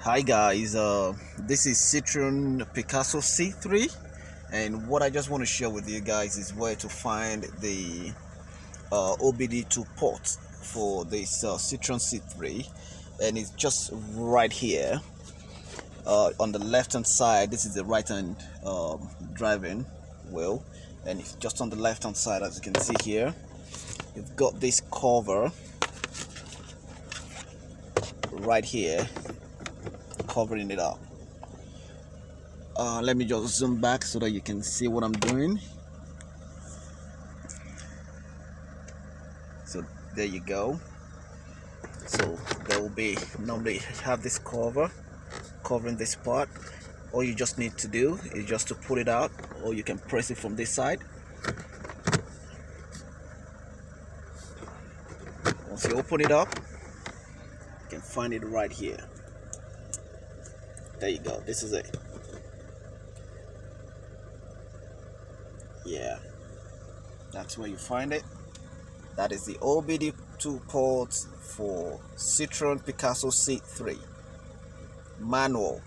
Hi guys, this is Citroen Picasso C3, and what I just want to share with you guys is where to find the obd2 port for this Citroen C3, and it's just right here on the left hand side. This is the right hand driving wheel, and it's just on the left hand side, as you can see here. You've got this cover right here covering it up. Let me just zoom back so that you can see what I'm doing. So there you go. So there will be, normally have this cover covering this part. All you just need to do is just to pull it out, or you can press it from this side. Once you open it up, you can find it right here. There you go. This is it. Yeah, that's where you find it. That is the obd2 port for Citroen Picasso C3 manual.